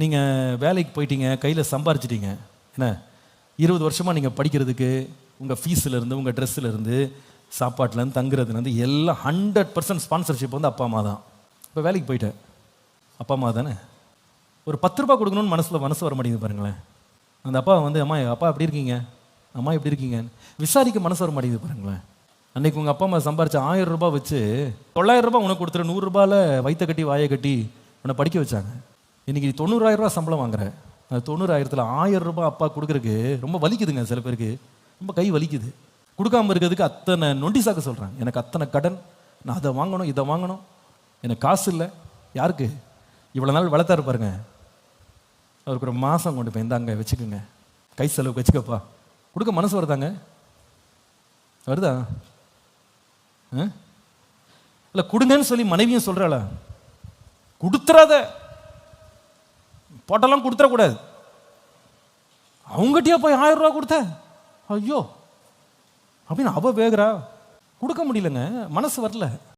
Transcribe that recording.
நீங்கள் வேலைக்கு போயிட்டீங்க, கையில் சம்பாரிச்சிட்டீங்க. என்ன 20 வருஷமாக நீங்கள் படிக்கிறதுக்கு உங்கள் ஃபீஸிலேருந்து, உங்கள் ட்ரெஸ்ஸிலேருந்து, சாப்பாட்டிலேருந்து, தங்குறதுலேருந்து எல்லாம் 100% ஸ்பான்சர்ஷிப் வந்து அப்பா அம்மா தான். இப்போ வேலைக்கு போயிட்டேன், அப்பா அம்மா தானே. ஒரு 10 ரூபா கொடுக்கணும்னு மனசு வர மாட்டேங்குது பாருங்களேன். அந்த அப்பா வந்து அம்மா அப்பா எப்படி இருக்கீங்க, அம்மா எப்படி இருக்கீங்க விசாரிக்க மனசு வர மாட்டேங்குது பாருங்களேன். அன்றைக்கி உங்கள் அப்பா அம்மா சம்பாரிச்ச 1000 ரூபா வச்சு 900 ரூபா உனக்கு கொடுத்துரு, 100 ரூபாயில் வயிற்ற கட்டி வாயை கட்டி உன்னை படிக்க வச்சாங்க. இன்றைக்கி 90,000 ரூபா சம்பளம் வாங்குறேன். அந்த 90,000த்தில் 1000 ரூபா அப்பா கொடுக்குறதுக்கு ரொம்ப வலிக்குதுங்க. சில பேருக்கு ரொம்ப கை வலிக்குது. கொடுக்காமல் இருக்கிறதுக்கு அத்தனை நொண்டி சாக்க சொல்கிறாங்க. எனக்கு அத்தனை கடன், நான் அதை வாங்கணும் இதை வாங்கணும், எனக்கு காசு இல்லை. யாருக்கு? இவ்வளோ நாள் வளர்த்தாரு பாருங்க, அவருக்கு ஒரு மாதம் கொண்டு போய் இந்தாங்க வச்சுக்கோங்க, கை செலவுக்கு வச்சுக்கப்பா. கொடுக்க மனசு வருதாங்க? வருதா? இல்லை கொடுங்கன்னு சொல்லி மனைவியும் சொல்கிறாளா? கொடுத்துறாத, போட்டெல்லாம் கொடுத்துடக்கூடாது. அவங்ககிட்டயா போய் 1000 ரூபா கொடுத்த, ஐயோ அப்படின்னு அவ வேகிறா. கொடுக்க முடியலங்க, மனசு வரல.